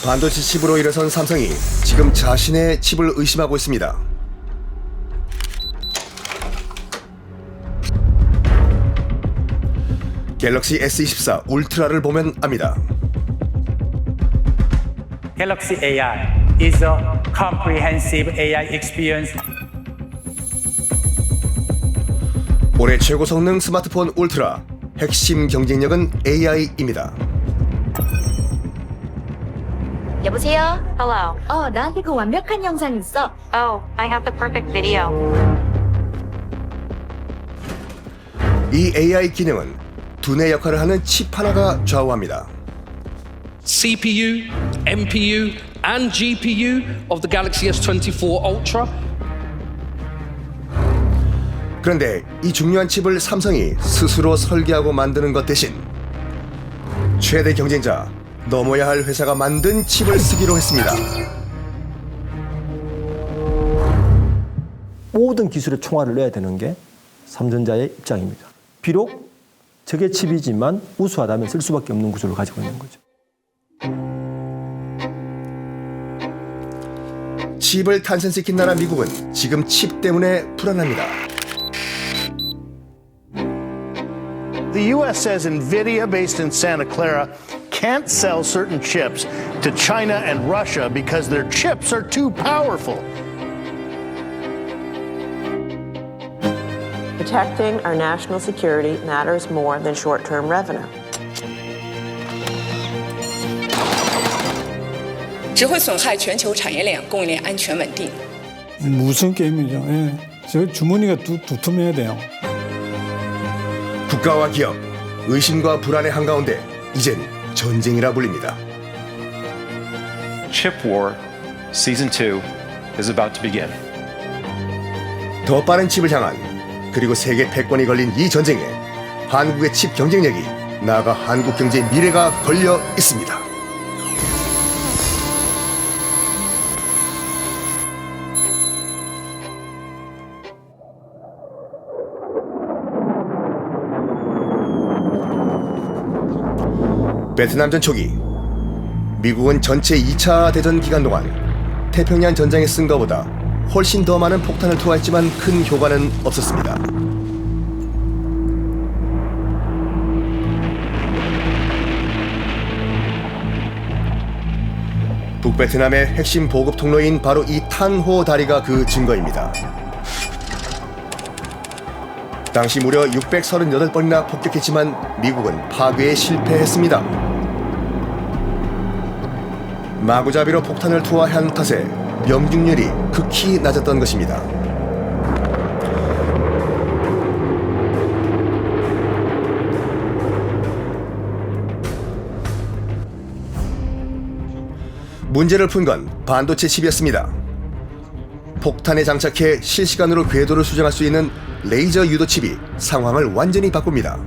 반도체 칩으로 일어선 삼성이 지금 자신의 칩을 의심하고 있습니다. 갤럭시 S24 울트라를 보면 압니다. Galaxy AI is a comprehensive AI experience. 올해 최고 성능 스마트폰 울트라, 핵심 경쟁력은 AI입니다. 여보세요? Hello. 나한테 그 완벽한 영상 있어. Oh, I have the perfect video. 이 AI 기능은 두뇌 역할을 하는 칩 하나가 좌우합니다. CPU, NPU, and GPU of the Galaxy S24 Ultra. 그런데 이 중요한 칩을 삼성이 스스로 설계하고 만드는 것 대신 최대 경쟁자, 넘어야 할 회사가 만든 칩을 쓰기로 했습니다. 모든 기술의 총알을 넣어야 되는 게 삼성전자의 입장입니다. 비록 저게 칩이지만 우수하다면 쓸 수밖에 없는 구조를 가지고 있는 거죠. 칩을 탄생시킨 나라 미국은 지금 칩 때문에 불안합니다. The U.S. says NVIDIA, based in Santa Clara, can't sell certain chips to China and Russia because their chips are too powerful. Protecting our national security matters more than short-term revenue. 只会损害全球产业链供应链安全稳定。 무슨 게임이죠? 예. 저 주머니가 두툼해야 돼요. 국가와 기업, 의심과 불안의 한가운데 이젠 전쟁이라 불립니다. Chip War Season 2 is about to begin. 더 빠른 칩을 향한 그리고 세계 패권이 걸린 이 전쟁에 한국의 칩 경쟁력이 나아가 한국 경제의 미래가 걸려 있습니다. 베트남전 초기 미국은 전체 2차 대전 기간 동안 태평양 전장에 쓴 것보다 훨씬 더 많은 폭탄을 투하했지만 큰 효과는 없었습니다. 북베트남의 핵심 보급 통로인 바로 이 탄호 다리가 그 증거입니다. 당시 무려 638번이나 폭격했지만 미국은 파괴에 실패했습니다. 마구잡이로 폭탄을 투하한 탓에 명중률이 극히 낮았던 것입니다. 문제를 푼 건 반도체 칩이었습니다. 폭탄에 장착해 실시간으로 궤도를 수정할 수 있는 레이저 유도 칩이 상황을 완전히 바꿉니다.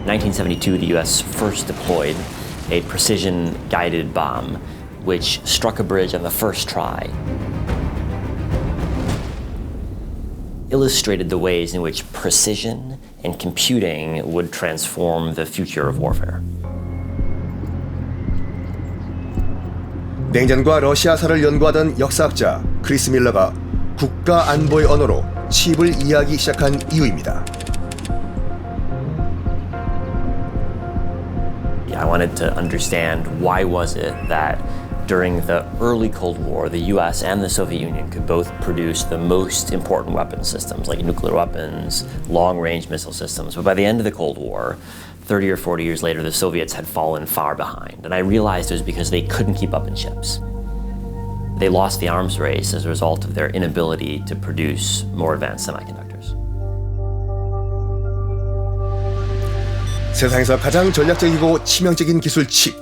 In 1972, the U.S. first deployed a precision-guided bomb, which struck a bridge on the first try. Illustrated the ways in which precision and computing would transform the future of warfare. 냉전과 러시아사를 연구하던 역사학자 크리스 밀러가 국가 안보의 언어로 칩을 이해하기 시작한 이유입니다. I wanted to understand why was it that during the early Cold War, the US and the Soviet Union could both produce the most important weapon systems, like nuclear weapons, long-range missile systems. But by the end of the Cold War, 30 or 40 years later, the Soviets had fallen far behind. And I realized it was because they couldn't keep up in chips. They lost the arms race as a result of their inability to produce more advanced semiconductors. 세상에서 가장 전략적이고 치명적인 기술 칩.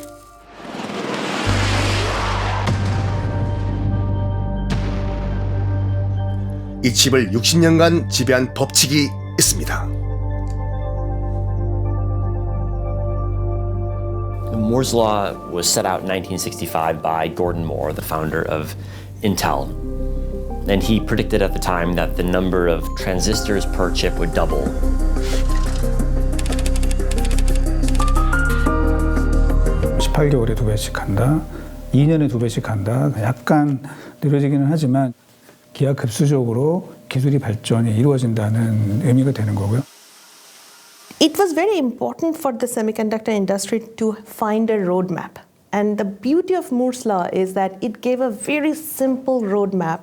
이 칩을 60년간 지배한 법칙이 있습니다. Moore's Law was set out in 1965 by Gordon Moore, the founder of Intel. And he predicted at the time that the number of transistors per chip would double. 18개월에 2배씩 한다, 2년에 2배씩 한다. 약간 느려지기는 하지만 기하급수적으로 기술이 발전이 이루어진다는 의미가 되는 거고요. It was very important for the semiconductor industry to find a roadmap. And the beauty of Moore's Law is that it gave a very simple roadmap.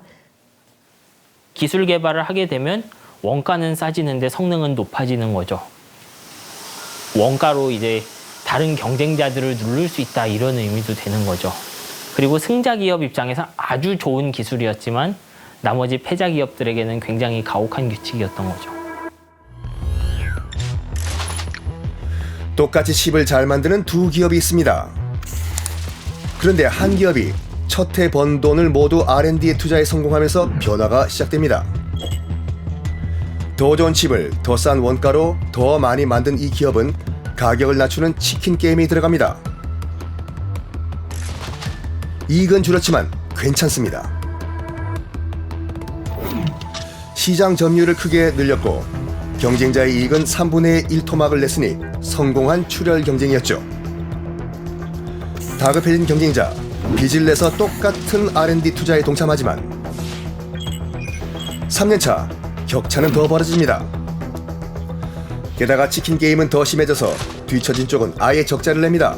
기술 개발을 하게 되면 원가는 싸지는데 성능은 높아지는 거죠. 원가로 이제 다른 경쟁자들을 누를 수 있다 이런 의미도 되는 거죠. 그리고 승자 기업 입장에서 아주 좋은 기술이었지만 나머지 패자 기업들에게는 굉장히 가혹한 규칙이었던 거죠. 똑같이 칩을 잘 만드는 두 기업이 있습니다. 그런데 한 기업이 첫 해 번 돈을 모두 R&D에 투자해 성공하면서 변화가 시작됩니다. 더 좋은 칩을 더 싼 원가로 더 많이 만든 이 기업은 가격을 낮추는 치킨 게임이 들어갑니다. 이익은 줄었지만 괜찮습니다. 시장 점유율을 크게 늘렸고 경쟁자의 이익은 3분의 1 토막을 냈으니 성공한 출혈 경쟁이었죠. 다급해진 경쟁자, 빚을 내서 똑같은 R&D 투자에 동참하지만 3년차 격차는 더 벌어집니다. 게다가 치킨 게임은 더 심해져서 뒤처진 쪽은 아예 적자를 냅니다.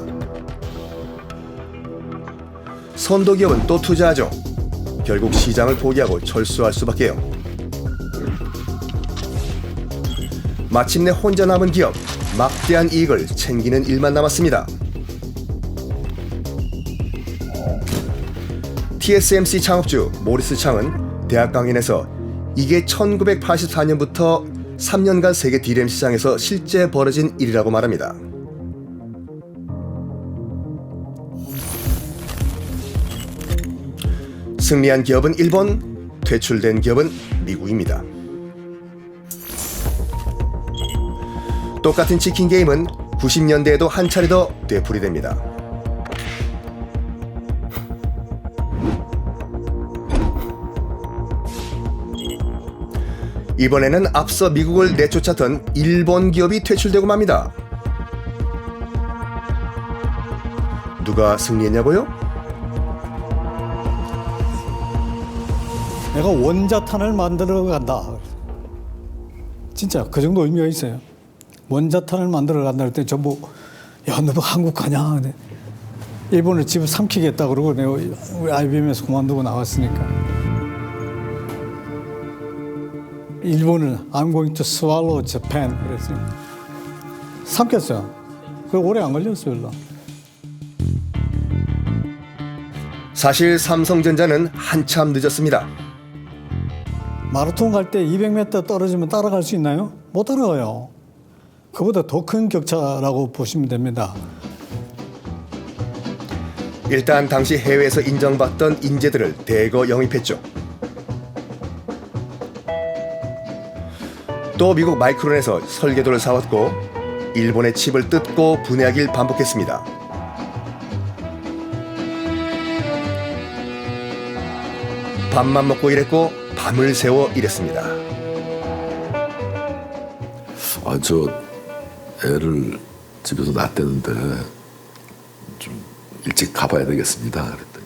선도 기업은 또 투자하죠. 결국 시장을 포기하고 철수할 수밖에요. 마침내 혼자 남은 기업, 막대한 이익을 챙기는 일만 남았습니다. TSMC 창업주 모리스 창은 대학 강연에서 이게 1984년부터 3년간 세계 D램 시장에서 실제 벌어진 일이라고 말합니다. 승리한 기업은 일본, 퇴출된 기업은 미국입니다. 똑같은 치킨 게임은 90년대에도 한 차례 더 되풀이됩니다. 이번에는 앞서 미국을 내쫓았던 일본 기업이 퇴출되고 맙니다. 누가 승리했냐고요? 내가 원자탄을 만들어 간다. 진짜 그 정도 의미가 있어요. 원자탄을 만들어 간다 할 때 전부 야, 너 한국 가냐? 일본을 집을 삼키겠다 그러고 내가 우리 IBM에서 그만두고 나왔으니까. 일본은 I'm going to swallow Japan 그랬어요. 삼켰어요. 그 오래 안 걸렸어요, 별로. 사실 삼성전자는 한참 늦었습니다. 마라톤 갈 때 200m 떨어지면 따라갈 수 있나요? 못 따라가요. 그보다 더 큰 격차라고 보시면 됩니다. 일단 당시 해외에서 인정받던 인재들을 대거 영입했죠. 또 미국 마이크론에서 설계도를 사왔고 일본의 칩을 뜯고 분해하길 반복했습니다. 밥만 먹고 일했고 밤을 새워 일했습니다. 저 애를 집에서 놨대는데 좀 일찍 가봐야 되겠습니다. 그랬더니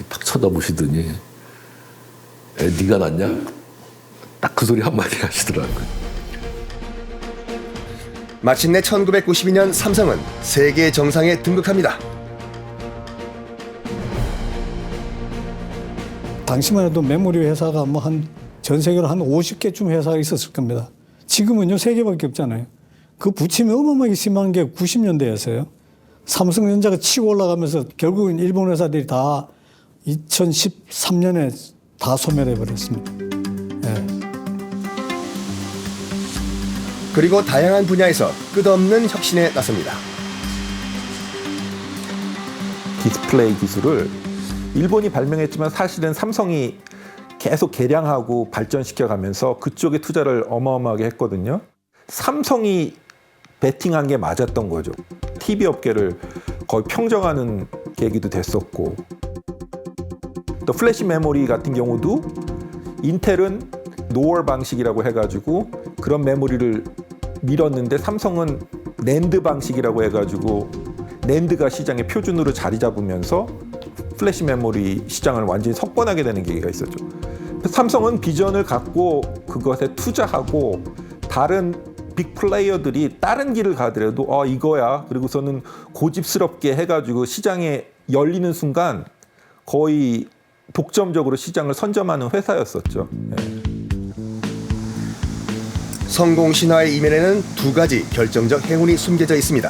딱 쳐다보시더니 애 네가 낳냐? 딱 그 소리 한마디 하시더라고요. 마침내 1992년 삼성은 세계 정상에 등극합니다. 당시만 해도 메모리 회사가 뭐 전 세계로 한 50개쯤 회사가 있었을 겁니다. 지금은요 3개밖에 없잖아요. 그 부침이 어마어마하게 심한 게 90년대였어요. 삼성전자가 치고 올라가면서 결국은 일본 회사들이 다 2013년에 다 소멸해 버렸습니다. 네. 그리고 다양한 분야에서 끝없는 혁신에 나섭니다. 디스플레이 기술을 일본이 발명했지만 사실은 삼성이 계속 개량하고 발전시켜가면서 그쪽에 투자를 어마어마하게 했거든요. 삼성이 베팅한 게 맞았던 거죠. TV 업계를 거의 평정하는 계기도 됐었고, 또 플래시 메모리 같은 경우도 인텔은 노월 방식이라고 해가지고 그런 메모리를 밀었는데 삼성은 낸드 방식이라고 해가지고 낸드가 시장의 표준으로 자리 잡으면서 플래시 메모리 시장을 완전히 석권하게 되는 계기가 있었죠. 삼성은 비전을 갖고 그것에 투자하고 다른 빅 플레이어들이 다른 길을 가더라도 이거야. 그리고서는 고집스럽게 해가지고 시장에 열리는 순간 거의 독점적으로 시장을 선점하는 회사였었죠. 성공 신화의 이면에는 두 가지 결정적 행운이 숨겨져 있습니다.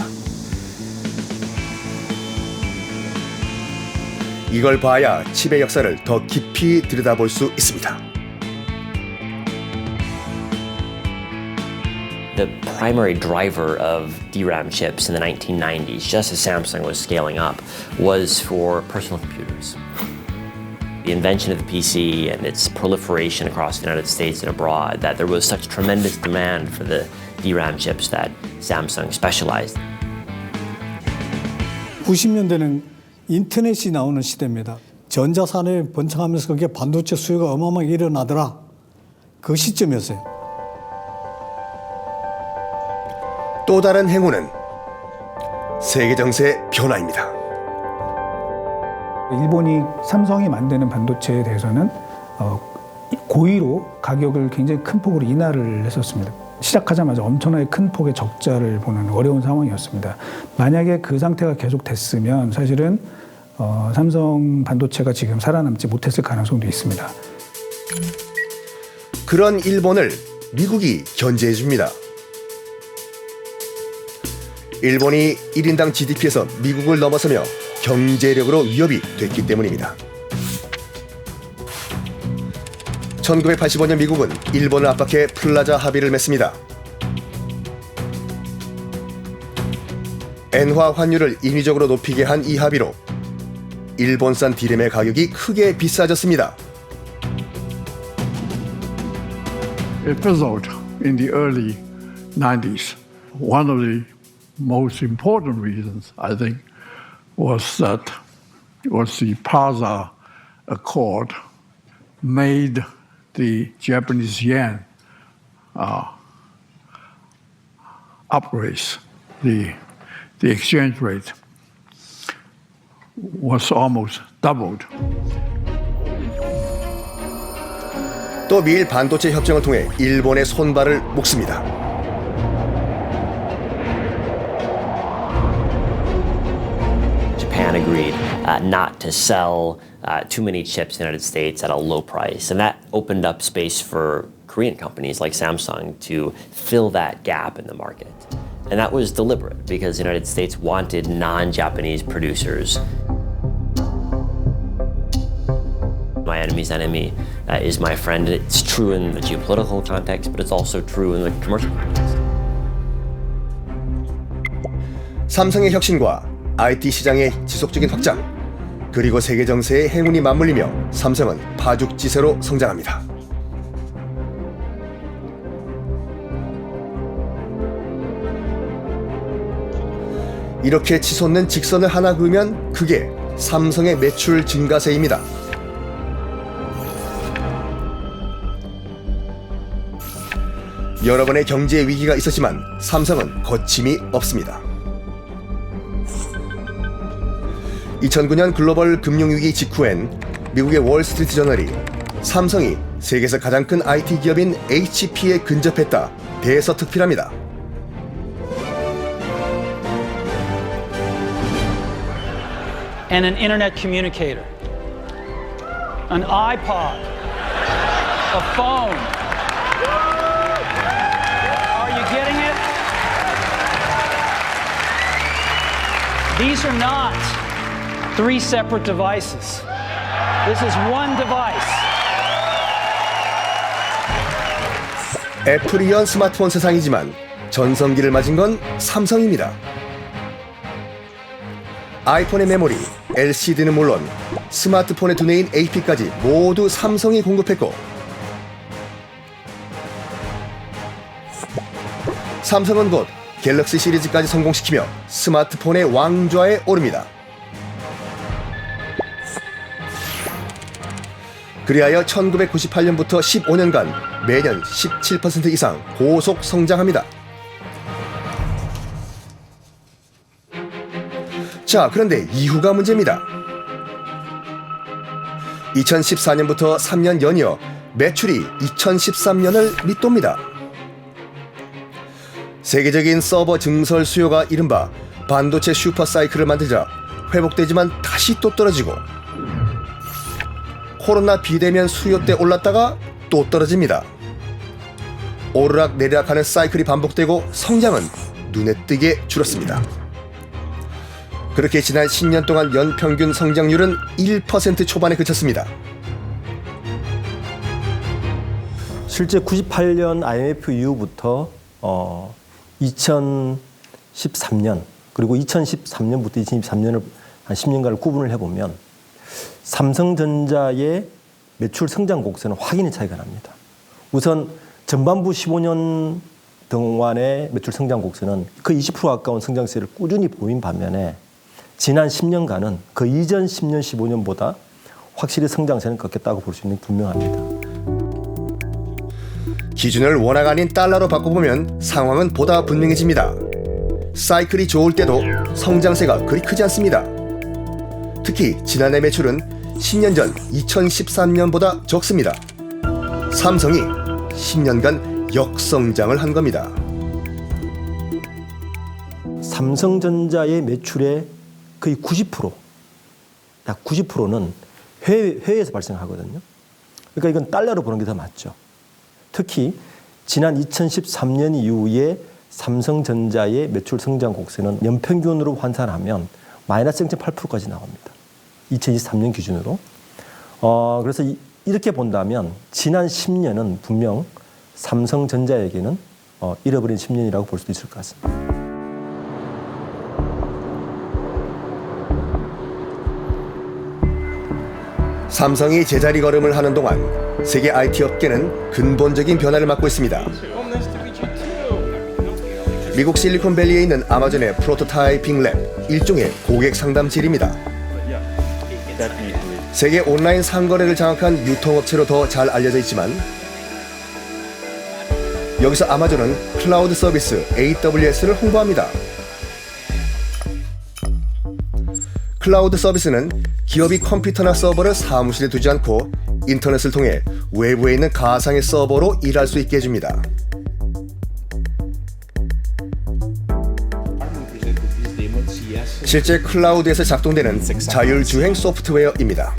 이걸 봐야 칩의 역사를 더 깊이 들여다볼 수 있습니다. The primary driver of DRAM chips in the 1990s, just as Samsung was scaling up, was for personal computers. The invention of the PC and its proliferation across the United States and abroad, that there was such tremendous demand for the DRAM chips that Samsung specialized. 90년대는 인터넷이 나오는 시대입니다. 전자산업이 번창하면서 그게 반도체 수요가 어마어마하게 일어나더라. 그 시점이었어요. 또 다른 행운은 세계 정세 변화입니다. 일본이 삼성이 만드는 반도체에 대해서는 고의로 가격을 굉장히 큰 폭으로 인하를 했었습니다. 시작하자마자 엄청나게 큰 폭의 적자를 보는 어려운 상황이었습니다. 만약에 그 상태가 계속 됐으면 사실은 삼성 반도체가 지금 살아남지 못했을 가능성도 있습니다. 그런 일본을 미국이 견제해 줍니다. 일본이 1인당 GDP에서 미국을 넘어서며 경제력으로 위협이 됐기 때문입니다. 1985년 미국은 일본을 압박해 플라자 합의를 맺습니다. 엔화 환율을 인위적으로 높이게 한 이 합의로 일본산 디램의 가격이 크게 비싸졌습니다. It fizzled in the early 90s. One of the most important reasons, I think, was the PASA Accord made the Japanese yen upraise. The exchange rate was almost doubled. 또 미일 반도체 협정을 통해 일본의 손발을 묶습니다. Japan agreed not to sell too many chips in the United States at a low price. And that opened up space for Korean companies like Samsung to fill that gap in the market. And that was deliberate because the United States wanted non-Japanese producers. My enemy's enemy is my friend. It's true in the geopolitical context, but it's also true in the commercial context. 삼성의 혁신과 IT 시장의 지속적인 확장, 그리고 세계 정세의 행운이 맞물리며 삼성은 파죽지세로 성장합니다. 이렇게 치솟는 직선을 하나 그으면 그게 삼성의 매출 증가세입니다. 여러 번의 경제 위기가 있었지만 삼성은 거침이 없습니다. 2009년 글로벌 금융위기 직후엔 미국의 월스트리트 저널이 삼성이 세계에서 가장 큰 IT 기업인 HP에 근접했다 대서특필합니다. And an internet communicator, an iPod, a phone. Are you getting it? These are not three separate devices. This is one device. 애플이연 스마트폰 세상이지만 전성기를 맞은 건 삼성입니다. 아이폰의 메모리, LCD는 물론 스마트폰의 두뇌인 AP까지 모두 삼성이 공급했고, 삼성은 곧 갤럭시 시리즈까지 성공시키며 스마트폰의 왕좌에 오릅니다. 그리하여 1998년부터 15년간 매년 17% 이상 고속 성장합니다. 자, 그런데 이후가 문제입니다. 2014년부터 3년 연이어 매출이 2013년을 밑돕니다. 세계적인 서버 증설 수요가 이른바 반도체 슈퍼사이클을 만들자 회복되지만 다시 또 떨어지고, 코로나 비대면 수요 때 올랐다가 또 떨어집니다. 오르락 내리락하는 사이클이 반복되고 성장은 눈에 띄게 줄었습니다. 그렇게 지난 10년 동안 연평균 성장률은 1% 초반에 그쳤습니다. 실제 98년 IMF 이후부터 2013년 그리고 2013년부터 2023년을 한 10년간을 구분을 해보면 삼성전자의 매출 성장 곡선은 확연히 차이가 납니다. 우선 전반부 15년 동안의 매출 성장 곡선은 거의 20% 가까운 성장세를 꾸준히 보인 반면에 지난 10년간은 그 이전 10년, 15년보다 확실히 성장세는 꺾였다고 볼 수 있는 게 분명합니다. 기준을 원화가 아닌 달러로 바꿔보면 상황은 보다 분명해집니다. 사이클이 좋을 때도 성장세가 그리 크지 않습니다. 특히 지난해 매출은 10년 전 2013년보다 적습니다. 삼성이 10년간 역성장을 한 겁니다. 삼성전자의 매출의 거의 90%, 약 90%는 해외에서 발생하거든요. 그러니까 이건 달러로 보는 게 더 맞죠. 특히 지난 2013년 이후에 삼성전자의 매출 성장 곡선은 연평균으로 환산하면 마이너스 0.8%까지 나옵니다. 2023년 기준으로. 그래서 이렇게 본다면 지난 10년은 분명 삼성전자에게는 잃어버린 10년이라고 볼 수도 있을 것 같습니다. 삼성이 제자리 걸음을 하는 동안 세계 IT 업계는 근본적인 변화를 맞고 있습니다. 미국 실리콘밸리에 있는 아마존의 프로토타이핑 랩, 일종의 고객 상담실입니다. 세계 온라인 상거래를 장악한 유통업체로 더 잘 알려져 있지만, 여기서 아마존은 클라우드 서비스 AWS를 홍보합니다. 클라우드 서비스는 기업이 컴퓨터나 서버를 사무실에 두지 않고 인터넷을 통해 외부에 있는 가상의 서버로 일할 수 있게 해줍니다. 실제 클라우드에서 작동되는 자율주행 소프트웨어입니다.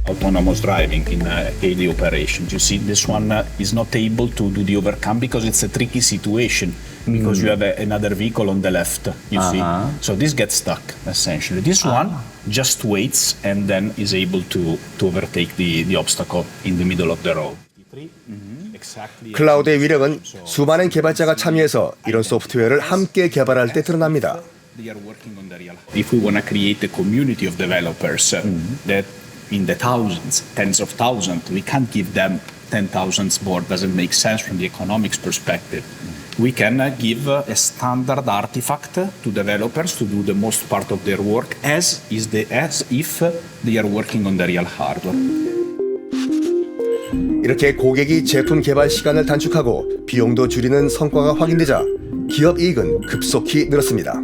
Autonomous driving in daily operations. You see, this one is not able to do the overcome because it's a tricky situation. Because you have another vehicle on the left, you see. So this gets stuck, essentially. This one just waits and then is able to overtake the obstacle in the middle of the road. 클라우드의 위력은 수많은 개발자가 참여해서 이런 소프트웨어를 함께 개발할 때 드러납니다. If we want to create a community of developers that in the thousands, tens of thousands, we can't give them 10,000 board. Doesn't make sense from the economics perspective. We can give a standard artifact to developers to do the most part of their work as if they are working on the real hardware. 이렇게 고객이 제품 개발 시간을 단축하고 비용도 줄이는 성과가 확인되자 기업 이익은 급속히 늘었습니다.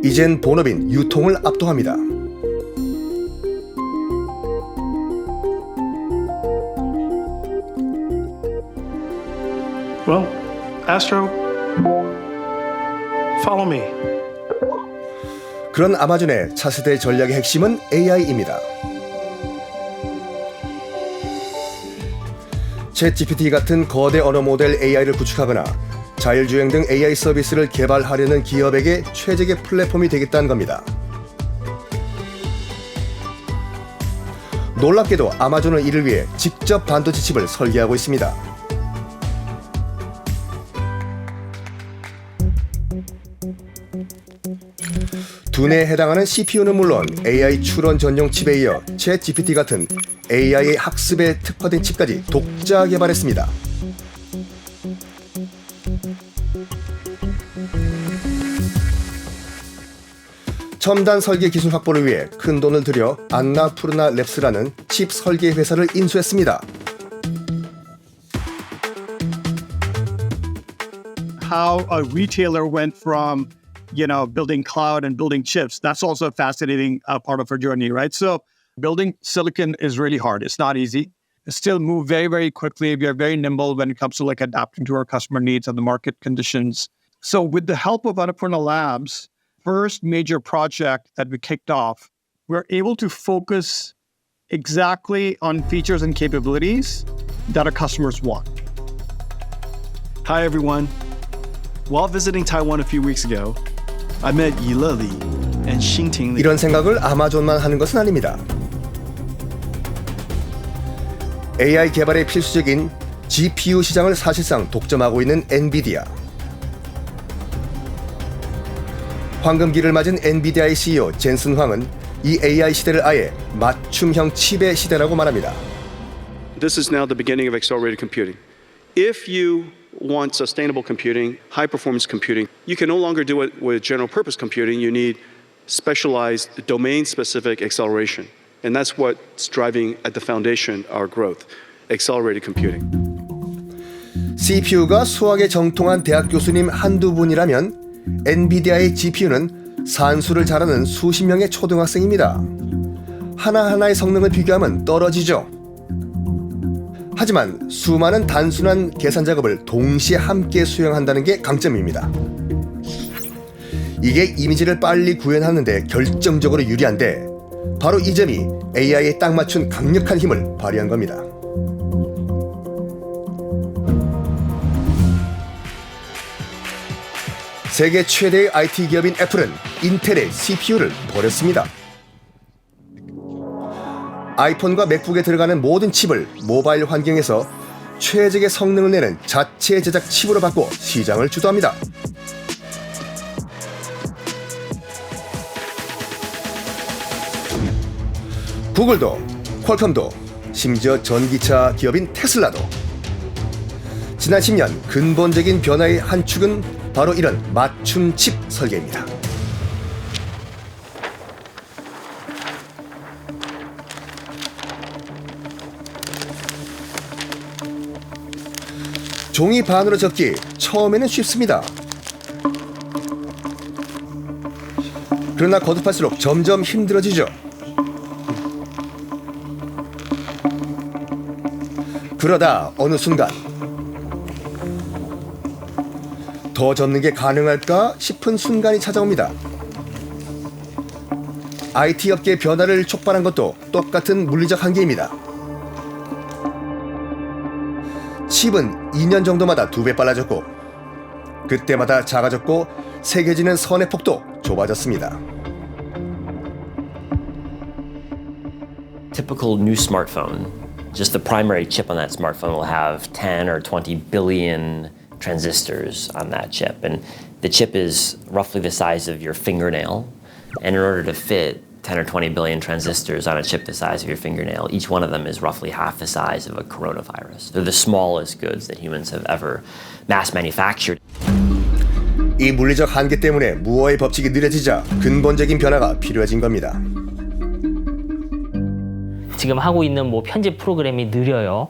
이젠 본업인 유통을 압도합니다. Well, Astro, follow me. 그런 아마존의 차세대 전략의 핵심은 AI입니다. 챗GPT 같은 거대 언어 모델 AI를 구축하거나 자율주행 등 AI 서비스를 개발하려는 기업에게 최적의 플랫폼이 되겠다는 겁니다. 놀랍게도 아마존은 이를 위해 직접 반도체 칩을 설계하고 있습니다. 두뇌에 해당하는 CPU는 물론 AI 추론 전용 칩에 이어 챗GPT 같은 AI의 학습에 특화된 칩까지 독자 개발했습니다. 첨단 설계 기술 확보를 위해 큰 돈을 들여 안나푸르나 랩스라는 칩 설계 회사를 인수했습니다. How a retailer went from, building cloud and building chips. That's also a fascinating part of our journey, right? So building silicon is really hard. It's not easy. It still move very, very quickly. We are very nimble when it comes to adapting to our customer needs and the market conditions. So with the help of Annapurna Labs, first major project that we kicked off, we're able to focus exactly on features and capabilities that our customers want. Hi, everyone. While visiting Taiwan a few weeks ago, I met Yile Li and Xingting Li. 이런 생각을 아마존만 하는 것은 아닙니다. AI 개발에 필수적인 GPU 시장을 사실상 독점하고 있는 엔비디아. 황금기를 맞은 엔비디아의 CEO 젠슨 황은 이 AI 시대를 아예 맞춤형 칩의 시대라고 말합니다. This is now the beginning of accelerated computing. If you want sustainable computing, high-performance computing, you can no longer do it with general-purpose computing. You need specialized, domain-specific acceleration. And that's what's driving at the foundation our growth, accelerated computing. CPU가 수학에 정통한 대학 교수님 한두 분이라면 엔비디아의 GPU는 산수를 잘하는 수십 명의 초등학생입니다. 하나하나의 성능을 비교하면 떨어지죠. 하지만 수많은 단순한 계산 작업을 동시에 함께 수행한다는 게 강점입니다. 이게 이미지를 빨리 구현하는 데 결정적으로 유리한데 바로 이 점이 AI에 딱 맞춘 강력한 힘을 발휘한 겁니다. 세계 최대의 IT 기업인 애플은 인텔의 CPU를 버렸습니다. 아이폰과 맥북에 들어가는 모든 칩을 모바일 환경에서 최적의 성능을 내는 자체 제작 칩으로 바꿔 시장을 주도합니다. 구글도, 퀄컴도, 심지어 전기차 기업인 테슬라도 지난 10년 근본적인 변화의 한 축은 바로 이런 맞춤 칩 설계입니다. 종이 반으로 적기 처음에는 쉽습니다. 그러나 거듭할수록 점점 힘들어지죠. 그러다 어느 순간 더 접는 게 가능할까 싶은 순간이 찾아옵니다. IT 업계의 변화를 촉발한 것도 똑같은 물리적 한계입니다. 칩은 2년 정도마다 2배 빨라졌고 그때마다 작아졌고 새겨지는 선의 폭도 좁아졌습니다. Typical new smartphone, just the primary chip on that smartphone will have 10 or 20 billion transistors on that chip. And the chip is roughly the size of your fingernail. And in order to fit 10 or 20 billion transistors on a chip the size of your fingernail, each one of them is roughly half the size of a coronavirus. They're the smallest goods that humans have ever mass manufactured. 이 물리적 한계 때문에 무어의 법칙이 느려지자 근본적인 변화가 필요해진 겁니다. 지금 하고 있는 편집 프로그램이 느려요.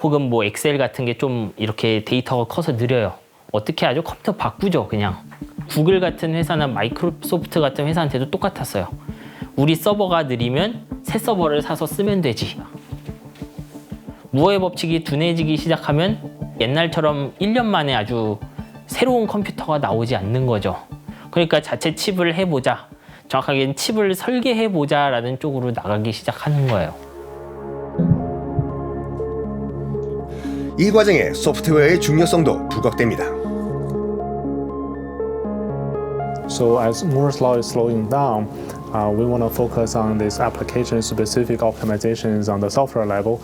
혹은 엑셀 같은 게 좀 이렇게 데이터가 커서 느려요. 어떻게 하죠? 컴퓨터 바꾸죠, 그냥. 구글 같은 회사나 마이크로소프트 같은 회사한테도 똑같았어요. 우리 서버가 느리면 새 서버를 사서 쓰면 되지. 무어의 법칙이 둔해지기 시작하면 옛날처럼 1년 만에 아주 새로운 컴퓨터가 나오지 않는 거죠. 그러니까 자체 칩을 해보자. 정확하게는 칩을 설계해보자라는 쪽으로 나가기 시작하는 거예요. 이 과정에 소프트웨어의 중요성도 부각됩니다. So as Moore's law is slowing down, we want to focus on these application-specific optimizations on the software level.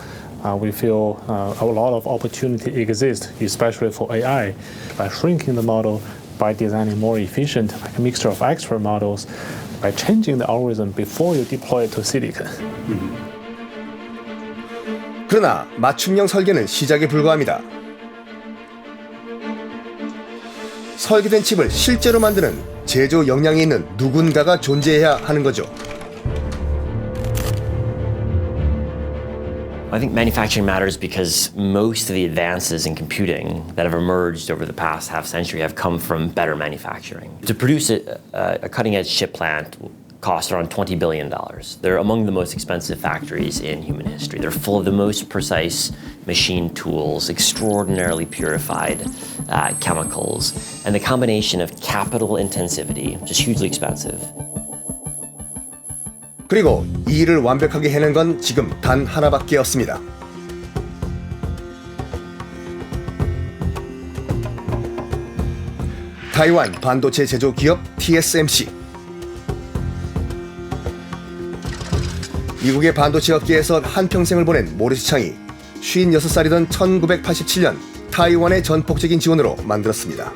We feel a lot of opportunity exists, especially for AI, by shrinking the model, by designing more efficient, like a mixture of expert models, by changing the algorithm before you deploy it to silicon. 그러나 맞춤형 설계는 시작에 불과합니다. 설계된 칩을 실제로 만드는 제조 역량이 있는 누군가가 존재해야 하는 거죠. I think manufacturing matters because most of the advances in computing that have emerged over the past half century have come from better manufacturing. To produce a cutting-edge chip plant costs around $20 billion. They're among the most expensive factories in human history. They're full of the most precise machine tools, extraordinarily purified chemicals, and the combination of capital intensivity, just hugely expensive. 그리고 이 일을 완벽하게 해낸 건 지금 단 하나밖에 없습니다. 타이완 반도체 제조 기업 TSMC. 미국의 반도체 업계에서 한평생을 보낸 모리스 창이 56살이던 1987년 타이완의 전폭적인 지원으로 만들었습니다.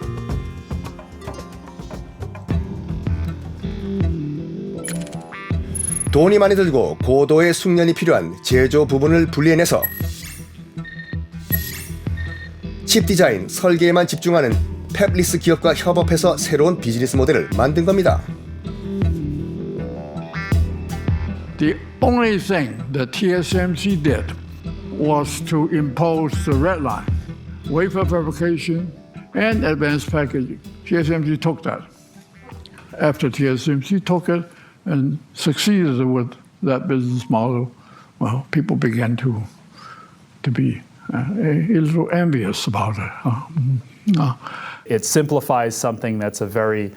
돈이 많이 들고 고도의 숙련이 필요한 제조 부분을 분리해내서 칩 디자인, 설계에만 집중하는 팹리스 기업과 협업해서 새로운 비즈니스 모델을 만든 겁니다. The only thing that TSMC did was to impose the red line, wafer fabrication and advanced packaging. TSMC took that. After TSMC took it and succeeded with that business model, well, people began to be a little envious about it. It simplifies something that's a very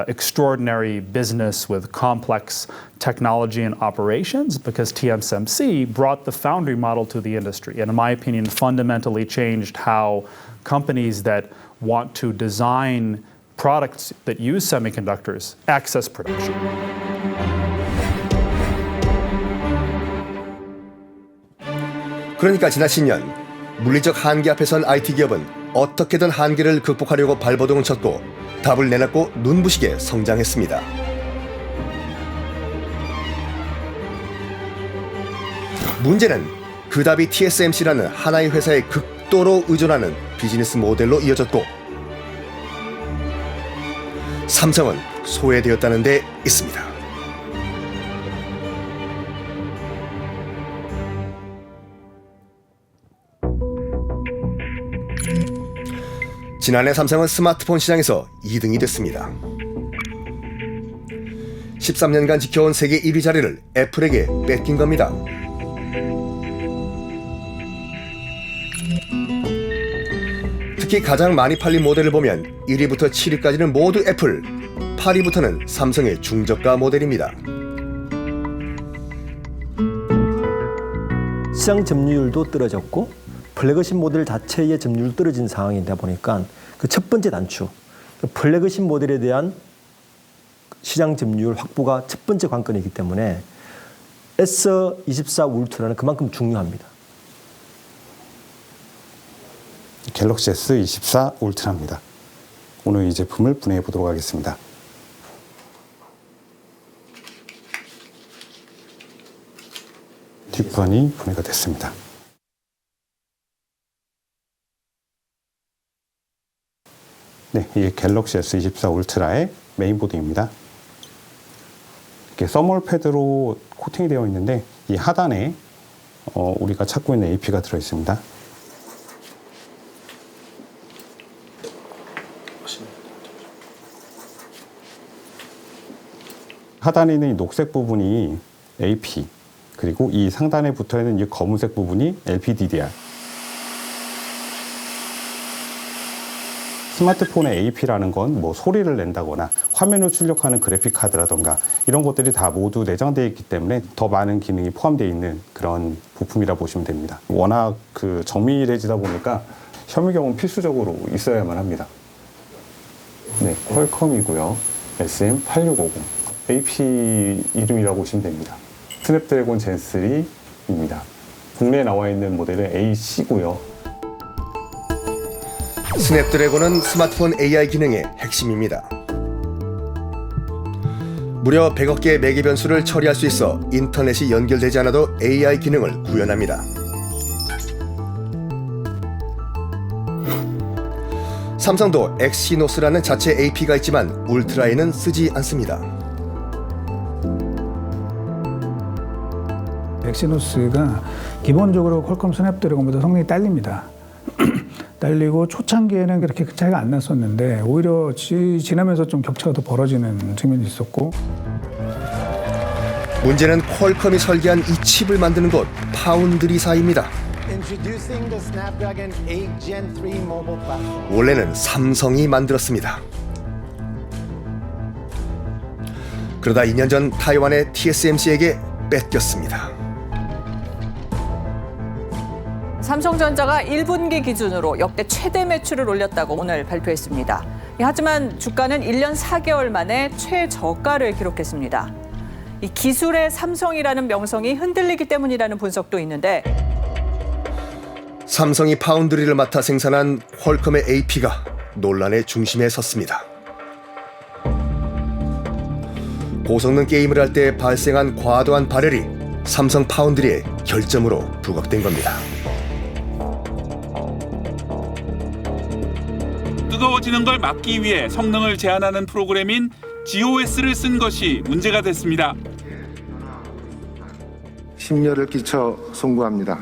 extraordinary business with complex technology and operations because TSMC brought the foundry model to the industry and, in my opinion, fundamentally changed how companies that want to design products that use semiconductors access production. 그러니까 지난 10년 물리적 한계 앞에 선 IT 기업은 어떻게든 한계를 극복하려고 발버둥을 쳤고 답을 내놨고 눈부시게 성장했습니다. 문제는 그 답이 TSMC라는 하나의 회사에 극도로 의존하는 비즈니스 모델로 이어졌고 삼성은 소외되었다는 데 있습니다. 지난해 삼성은 스마트폰 시장에서 2등이 됐습니다. 13년간 지켜온 세계 1위 자리를 애플에게 뺏긴 겁니다. 특히 가장 많이 팔린 모델을 보면 1위부터 7위까지는 모두 애플, 8위부터는 삼성의 중저가 모델입니다. 시장 점유율도 떨어졌고 플래그십 모델 자체의 점유율 떨어진 상황이다 보니까 그 첫 번째 단추, 플래그십 모델에 대한 시장 점유율 확보가 첫 번째 관건이기 때문에 S24 울트라는 그만큼 중요합니다. 갤럭시 S24 울트라입니다. 오늘 이 제품을 분해해 보도록 하겠습니다. 뒷판이 분해가 됐습니다. 네, 이게 갤럭시 S24 울트라의 메인보드입니다. 이렇게 써멀 패드로 코팅이 되어 있는데 이 하단에 우리가 찾고 있는 AP가 들어 있습니다. 하단에 있는 이 녹색 부분이 AP, 그리고 이 상단에 붙어 있는 이 검은색 부분이 LPDDR. 스마트폰의 AP라는 건 뭐 소리를 낸다거나 화면을 출력하는 그래픽 카드라던가 이런 것들이 다 모두 내장되어 있기 때문에 더 많은 기능이 포함되어 있는 그런 부품이라 보시면 됩니다. 워낙 정밀해지다 보니까 현미경은 필수적으로 있어야만 합니다. 네, 퀄컴이고요. SM8650. AP 이름이라고 보시면 됩니다. 스냅드래곤 젠3입니다. 국내에 나와 있는 모델은 AC고요. 스냅드래곤은 스마트폰 AI 기능의 핵심입니다. 무려 100억 개의 매개 변수를 처리할 수 있어 인터넷이 연결되지 않아도 AI 기능을 구현합니다. 삼성도 엑시노스라는 자체 AP가 있지만 울트라에는 쓰지 않습니다. 엑시노스가 기본적으로 퀄컴 스냅드래곤보다 성능이 딸립니다. 딸리고 초창기에는 그렇게 큰 차이가 안 났었는데 오히려 지나면서 좀 격차가 더 벌어지는 측면이 있었고, 문제는 퀄컴이 설계한 이 칩을 만드는 곳 파운드리사입니다. 원래는 삼성이 만들었습니다. 그러다 2년 전 타이완의 TSMC에게 뺏겼습니다. 삼성전자가 1분기 기준으로 역대 최대 매출을 올렸다고 오늘 발표했습니다. 하지만 주가는 1년 4개월 만에 최저가를 기록했습니다. 이 기술의 삼성이라는 명성이 흔들리기 때문이라는 분석도 있는데, 삼성이 파운드리를 맡아 생산한 퀄컴의 AP가 논란의 중심에 섰습니다. 고성능 게임을 할 때 발생한 과도한 발열이 삼성 파운드리의 결점으로 부각된 겁니다. 뜨거워지는 걸 막기 위해 성능을 제한하는 프로그램인 GOS를 쓴 것이 문제가 됐습니다. 심려를 끼쳐 송구합니다.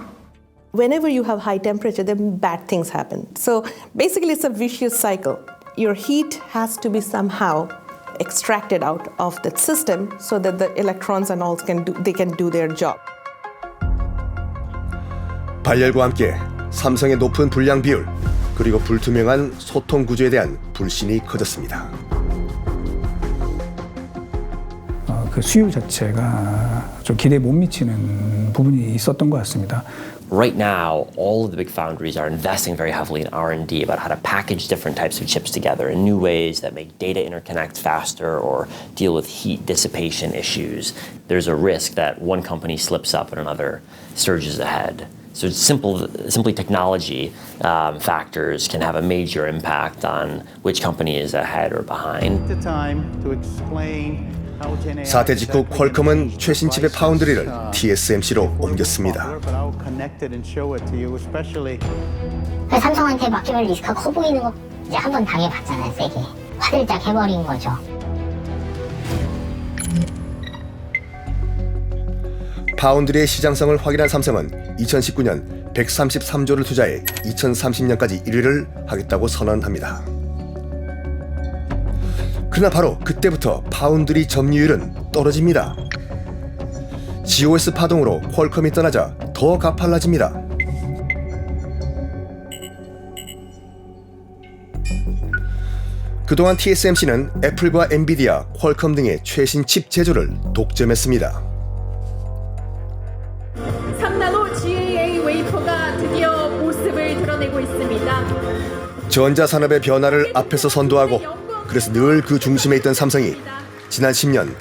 Whenever you have high temperature, then bad things happen. So basically, it's a vicious cycle. Your heat has to be somehow extracted out of the system so that the electrons and all can do their job. 발열과 함께 삼성의 높은 불량 비율 그리고 불투명한 소통 구조에 대한 불신이 커졌습니다. 그 수요 자체가 좀 기대에 못 미치는 부분이 있었던 것 같습니다. Right now, all of the big foundries are investing very heavily in R&D about how to package different types of chips together in new ways that make data interconnect faster or deal with heat dissipation issues. There's a risk that one company slips up and another surges ahead. So simply technology factors can have a major impact on which company is ahead or behind. 사태 직후 퀄컴은 최신 칩의 파운드리를 TSMC로 옮겼습니다. 삼성한테 맡기면 리스크가 커 보이는 거 이제 한번 당해봤잖아요, 세게. 화들짝 해버린 거죠. 파운드리의 시장성을 확인한 삼성은 2019년 133조를 투자해 2030년까지 1위를 하겠다고 선언합니다. 그러나 바로 그때부터 파운드리 점유율은 떨어집니다. GOS 파동으로 퀄컴이 떠나자 더 가팔라집니다. 그동안 TSMC는 애플과 엔비디아, 퀄컴 등의 최신 칩 제조를 독점했습니다. 3나노 GAA 웨이퍼가 드디어 모습을 드러내고 있습니다. 전자산업의 변화를 앞에서 선도하고 그래서 늘 그 중심에 있던 삼성이 지난 10년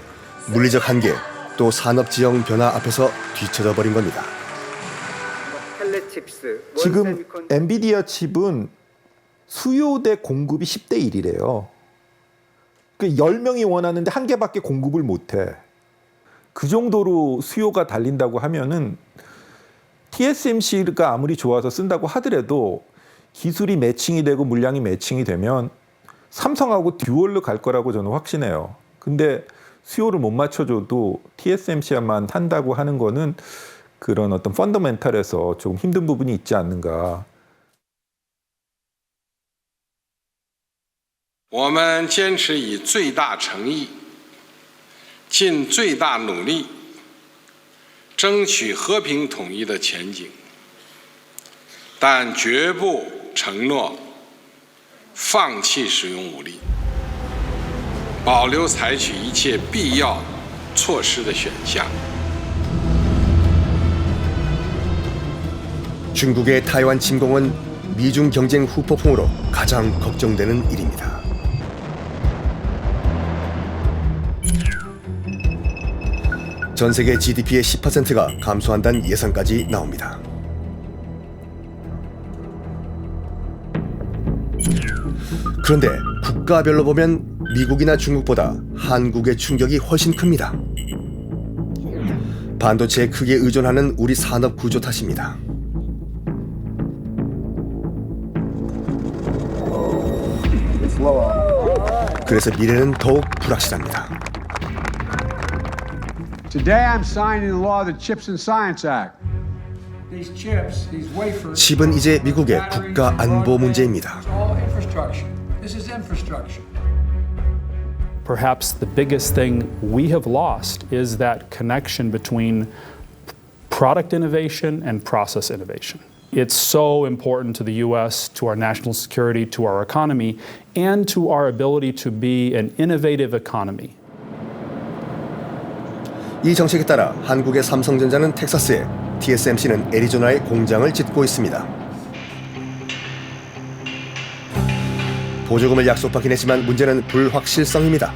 물리적 한계 또 산업지형 변화 앞에서 뒤처져 버린 겁니다. 지금 엔비디아 칩은 수요 대 공급이 10대 1이래요. 그 10명이 원하는데 한 개밖에 공급을 못해. 그 정도로 수요가 달린다고 하면은 TSMC가 아무리 좋아서 쓴다고 하더라도 기술이 매칭이 되고 물량이 매칭이 되면 삼성하고 듀얼로 갈 거라고 저는 확신해요. 근데 수요를 못 맞춰줘도 TSMC만 한다고 하는 거는 그런 어떤 펀더멘탈에서 조금 힘든 부분이 있지 않는가. 我们坚持以最大诚意，尽最大努力，争取和平统一的前景，但绝不承诺放弃使用武力，保留采取一切必要措施的选项。 중국의 타이완 침공은 미중 경쟁 후폭풍으로 가장 걱정되는 일입니다. 전 세계 GDP의 10%가 감소한다는 예상까지 나옵니다. 그런데 국가별로 보면 미국이나 중국보다 한국의 충격이 훨씬 큽니다. 반도체에 크게 의존하는 우리 산업 구조 탓입니다. 그래서 미래는 더욱 불확실합니다. Today I'm signing the law of the Chips and Science Act. These chips, these wafers. 칩은 이제 미국의 국가 안보 문제입니다. All infrastructure. This is infrastructure. Perhaps the biggest thing we have lost is that connection between product innovation and process innovation. It's so important to the U.S., to our national security, to our economy, and to our ability to be an innovative economy. 이 정책에 따라 한국의 삼성전자는 텍사스에, TSMC는 애리조나에 공장을 짓고 있습니다. 보조금을 약속받긴 했지만 문제는 불확실성입니다.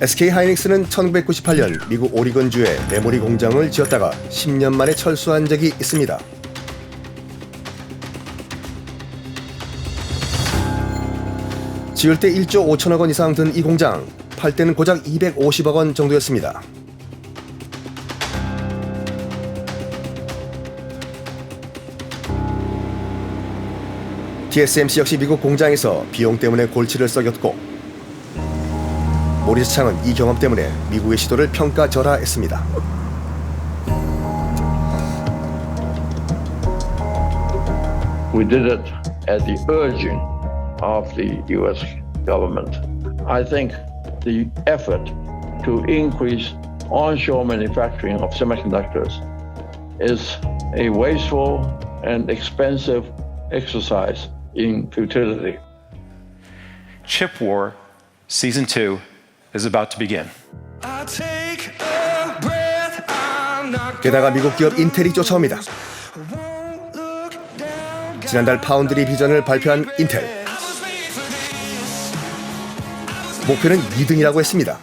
SK하이닉스는 1998년 미국 오리건주에 메모리 공장을 지었다가 10년 만에 철수한 적이 있습니다. 지을 때 1조 5천억 원 이상 든 이 공장, 팔 때는 고작 250억 원 정도였습니다. TSMC 역시 미국 공장에서 비용 때문에 골치를 썩였고, 모리스 창은 이 경험 때문에 미국의 시도를 평가절하했습니다. We did it at the urging of the U.S. government. I think the effort to increase onshore manufacturing of semiconductors is a wasteful and expensive exercise in futility. Chip War Season 2 is about to begin. 게다가 미국 기업 인텔이 쫓아옵니다. 지난달 파운드리 비전을 발표한 인텔. 목표는 2등이라고 했습니다.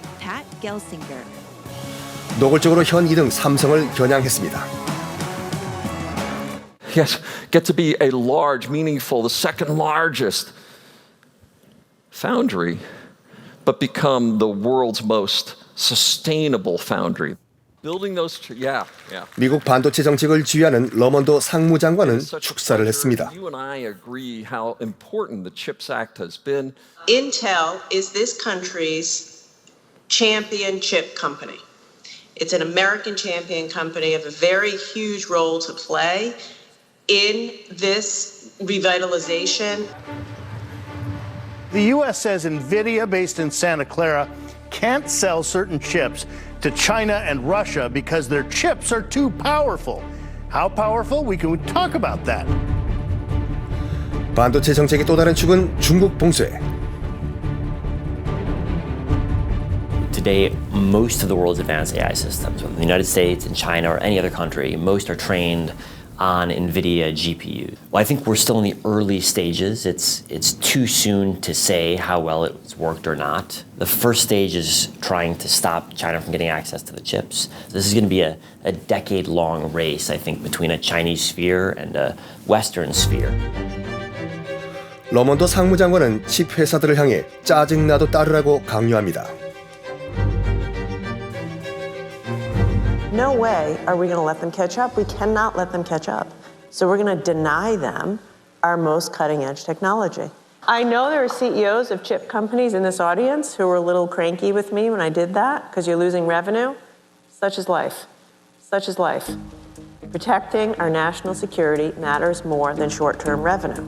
노골적으로 현 2등 삼성을 겨냥했습니다. Yes, get to be a large, meaningful, the second largest foundry, but become the world's most sustainable foundry. Building those, yeah. 미국 반도체 정책을 지휘하는 러먼도 상무장관은 축사를 했습니다. You and I agree how important the CHIPS Act has been. Intel is this country's champion chip company. It's an American champion company of a very huge role to play in this revitalization. The U.S. says NVIDIA, based in Santa Clara, can't sell certain chips to China and Russia because their chips are too powerful. How powerful? We can talk about that. 반도체 정책의 또 다른 축은 중국 봉쇄. Today, most of the world's advanced AI systems, whether in the United States, in China, or any other country, most are trained on NVIDIA GPUs. Well, I think we're still in the early stages. It's too soon to say how well it's worked or not. The first stage is trying to stop China from getting access to the chips. This is going to be a decade-long race, I think, between a Chinese sphere and a Western sphere. 러먼도 상무장관은 칩 회사들을 향해 짜증나도 따르라고 강요합니다. No way are we going to let them catch up. We cannot let them catch up. So we're going to deny them our most cutting-edge technology. I know there are CEOs of chip companies in this audience who were a little cranky with me when I did that because you're losing revenue. Such is life. Such is life. Protecting our national security matters more than short-term revenue.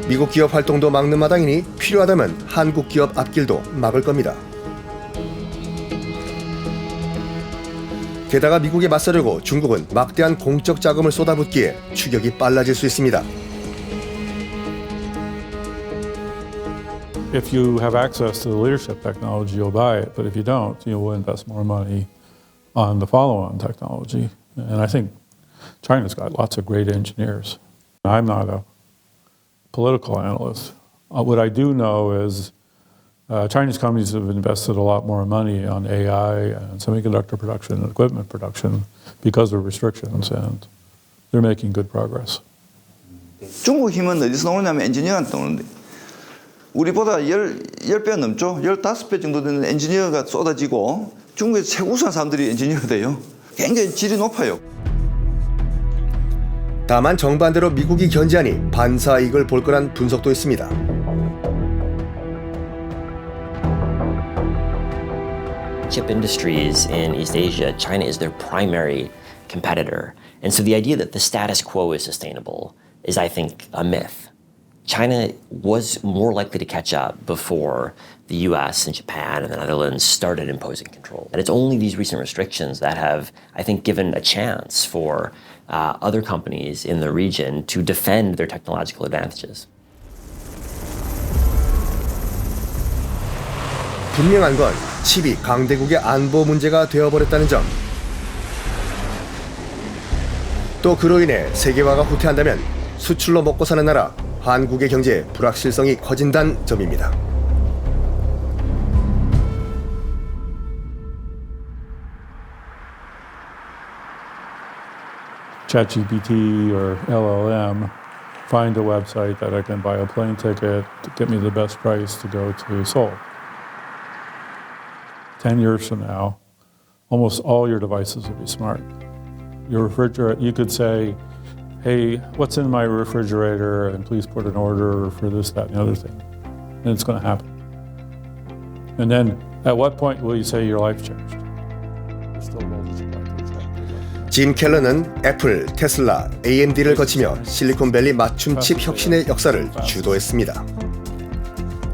미국 기업 활동도 막는 마당이니 필요하다면 한국 기업 앞길도 막을 겁니다. 게다가 미국에 맞서려고 중국은 막대한 공적 자금을 쏟아붓기에 추격이 빨라질 수 있습니다. If you have access to the leadership technology, you'll buy it. But if you don't, you will invest more money on the follow-on technology. And I think China's got lots of great engineers. I'm not a political analyst. What I do know is Chinese companies have invested a lot more money on AI and semiconductor production and equipment production because of restrictions, and they're making good progress. 중국 힘은 어디서 나오냐면 엔지니어한테 나오는데 우리보다 10배 넘죠? 15배 정도 되는 엔지니어가 쏟아지고 중국에서 최고 우수한 사람들이 엔지니어가 돼요. 굉장히 질이 높아요. 다만 정반대로 미국이 견제하니 반사이익을 볼 거란 분석도 있습니다. Chip industries in East Asia, China is their primary competitor. And so the idea that the status quo is sustainable is, I think, a myth. China was more likely to catch up before the US and Japan and the Netherlands started imposing control. And it's only these recent restrictions that have, I think, given a chance for other companies in the region to defend their technological advantages. 분명한 건 칩이 강대국의 안보 문제가 되어버렸다는 점. 또 그로 인해 세계화가 후퇴한다면 수출로 먹고 사는 나라 한국의 경제에 불확실성이 커진다는 점입니다. ChatGPT or LLM, find a website that I can buy a plane ticket to get me the best price to go to Seoul. 10 years from now, almost all your devices will be smart. Your refrigerator, you could say, hey, what's in my refrigerator? And please put an order for this, that, and the other thing. And it's going to happen. And then at what point will you say your life changed? There's still multiple factors. 짐 켈러는 애플, 테슬라, AMD를 거치며 실리콘밸리 맞춤칩 혁신의 역사를 주도했습니다.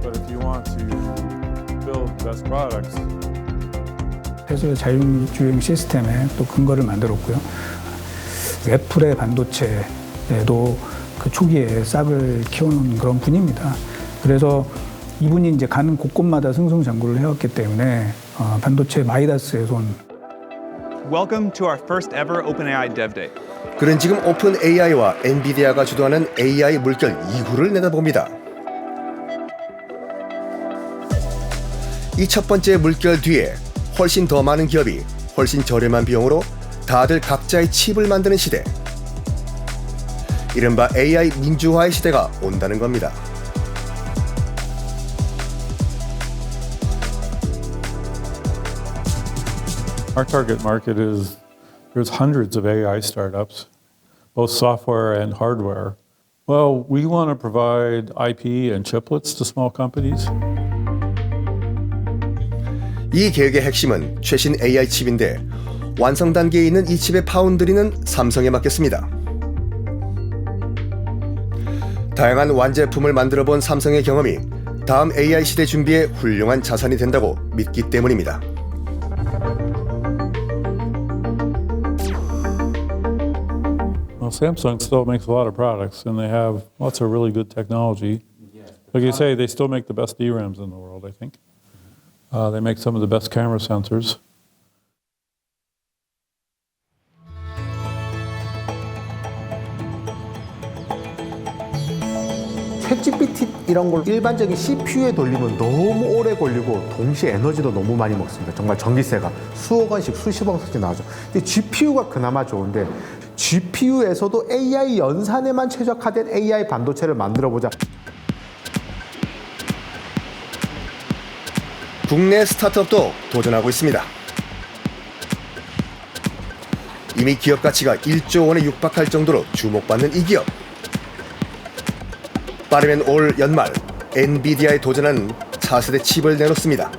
But if you want to build best products, 테슬라 자율주행 시스템에 또 근거를 만들었고요. 애플의 반도체에도 그 초기에 싹을 키워놓은 그런 분입니다. 그래서 이분이 이제 가는 곳곳마다 승승장구를 해왔기 때문에 반도체 마이다스의 손. Welcome to our first ever OpenAI Dev Day. 그는 지금 오픈 AI와 엔비디아가 주도하는 AI 물결 2구를 내다봅니다. 이 첫 번째 물결 뒤에 훨씬 더 많은 기업이 훨씬 저렴한 비용으로 다들 각자의 칩을 만드는 시대. 이른바 AI 민주화의 시대가 온다는 겁니다. our target market is there's hundreds of AI startups, both software and hardware. Well, we want to provide IP and chiplets to small companies. 이 계획의 핵심은 최신 AI 칩인데 완성 단계에 있는 이 칩의 파운드리는 삼성에 맡겼습니다. 다양한 완제품을 만들어 본 삼성의 경험이 다음 AI 시대 준비에 훌륭한 자산이 된다고 믿기 때문입니다. Well, Samsung still makes a lot of products, and they have lots of really good technology. Like you say, they still make the best DRAMs in the world, I think. They make some of the best camera sensors. 챗GPT 이런 걸 일반적인 CPU에 돌리면 너무 오래 걸리고 동시에 에너지도 너무 많이 먹습니다. 정말 전기세가 수억 원씩 수십억 원씩 나오죠. 근데 GPU가 그나마 좋은데 GPU에서도 AI 연산에만 최적화된 AI 반도체를 만들어보자. 국내 스타트업도 도전하고 있습니다. 이미 기업 가치가 1조 원에 육박할 정도로 주목받는 이 기업. 빠르면 올 연말 엔비디아에 도전하는 차세대 칩을 내놓습니다.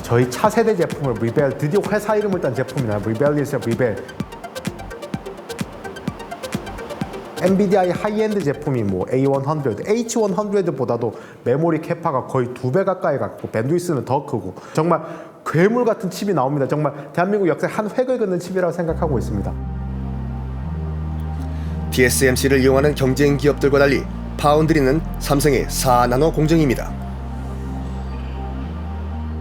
저희 차세대 제품을 리벨, 드디어 회사 이름을 딴 제품이나 리벨리스의 리벨. 엔비디아의 하이엔드 제품이 뭐 A100, H100보다도 메모리 캐파가 거의 2배 가까이 갖고 밴드위스는 더 크고 정말 괴물 같은 칩이 나옵니다. 정말 대한민국 역사에 한 획을 긋는 칩이라고 생각하고 있습니다. TSMC를 이용하는 경쟁 기업들과 달리 파운드리는 삼성의 4나노 공정입니다.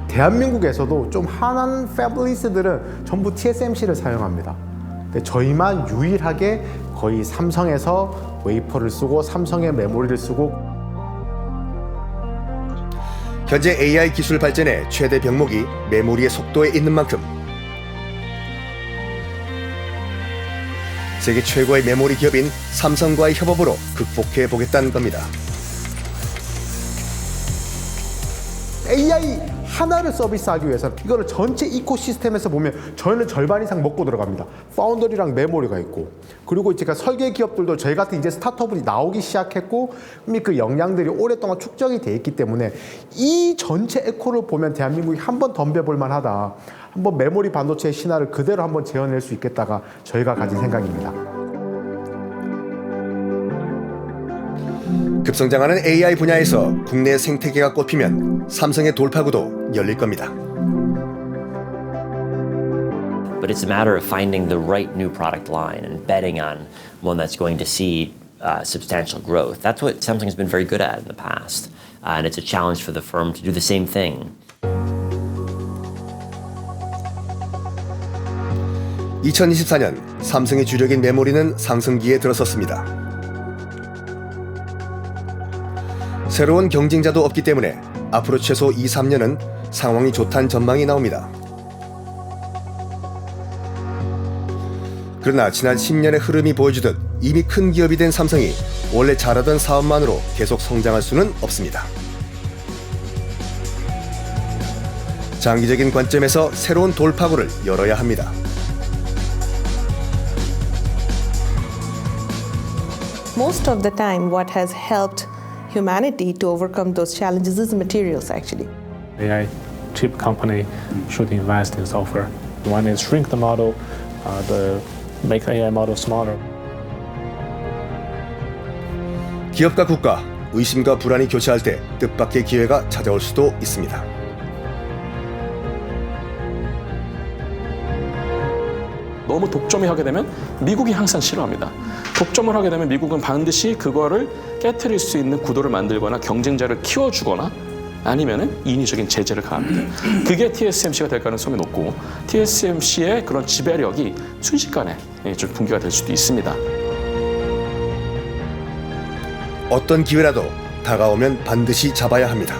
대한민국에서도 좀 한한 패블리스들은 전부 TSMC를 사용합니다. 저희만 유일하게 거의 삼성에서 웨이퍼를 쓰고 삼성의 메모리를 쓰고 현재 AI 기술 발전의 최대 병목이 메모리의 속도에 있는 만큼 세계 최고의 메모리 기업인 삼성과의 협업으로 극복해 보겠다는 겁니다. AI 하나를 서비스하기 위해서 이거를 전체 이코시스템에서 보면 저희는 절반 이상 먹고 들어갑니다. 파운더리랑 메모리가 있고, 그리고 제가 설계 기업들도 저희 같은 이제 스타트업이 나오기 시작했고, 이미 그 역량들이 오랫동안 축적이 돼 있기 때문에 이 전체 에코를 보면 대한민국이 한번 덤벼볼 만하다. 한번 메모리 반도체의 신화를 그대로 한번 재현할 수 있겠다가 저희가 가진 생각입니다. 급성장하는 AI 분야에서 국내 생태계가 꽃피면 삼성의 돌파구도 열릴 겁니다. But it's a matter of finding the right new product line and betting on one that's going to see substantial growth. That's what Samsung has been very good at in the past. And it's a challenge for the firm to do the same thing. 2024년 삼성의 주력인 메모리는 상승기에 들어섰습니다. 새로운 경쟁자도 없기 때문에 앞으로 최소 2-3년은 상황이 좋다는 전망이 나옵니다. 그러나 지난 10년의 흐름이 보여주듯 이미 큰 기업이 된 삼성이 원래 잘하던 사업만으로 계속 성장할 수는 없습니다. 장기적인 관점에서 새로운 돌파구를 열어야 합니다. Most of the time, what has helped humanity to overcome those challenges is materials, actually. AI chip company should invest in software. One is shrink the model, make AI model smaller. 기업과 국가, 의심과 불안이 교차할 때 뜻밖의 기회가 찾아올 수도 있습니다. 너무 독점이 하게 되면 미국이 항상 싫어합니다. 독점을 하게 되면 미국은 반드시 그거를 깨트릴 수 있는 구도를 만들거나 경쟁자를 키워주거나 아니면은 인위적인 제재를 가합니다. 그게 TSMC가 될 가능성이 높고 TSMC의 그런 지배력이 순식간에 좀 붕괴가 될 수도 있습니다. 어떤 기회라도 다가오면 반드시 잡아야 합니다.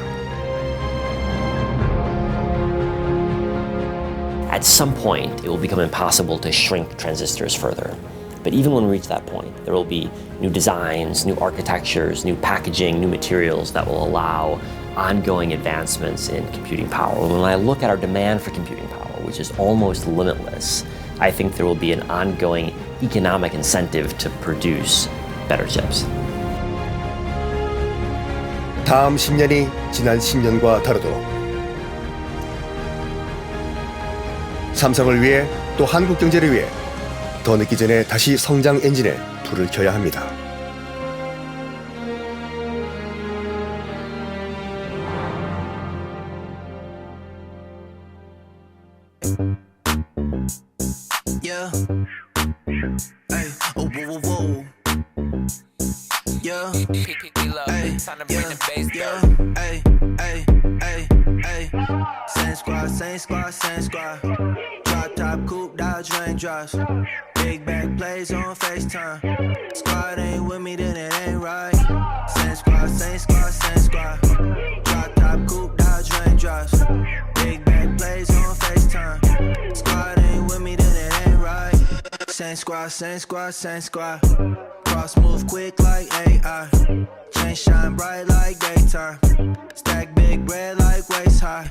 At some point, it will become impossible to shrink transistors further. But even when we reach that point, there will be new designs, new architectures, new packaging, new materials that will allow ongoing advancements in computing power. When I look at our demand for computing power, which is almost limitless, I think there will be an ongoing economic incentive to produce better chips. 다음 10년이 지난 10년과 다르도록 삼성을 위해 또 한국 경제를 위해 더 늦기 전에 다시 성장 엔진에 불을 켜야 합니다. Yeah. Hey. Oh, whoa, whoa, whoa. Yeah. Hey. Yeah. Hey. Hey. Hey. Hey. Same squad, same squad, same squad. Drop top coupe, Dodge Raindrops. Big back plays on FaceTime. Squad ain't with me, then it ain't right. Same squad, same squad, same squad. Drop top coupe, Dodge Raindrops. Big back plays on FaceTime. Squad ain't with me, then it ain't right. Same squad, same squad, same squad. Cross move quick like AI. Chain shine bright like daytime. Stack big bread like waist high.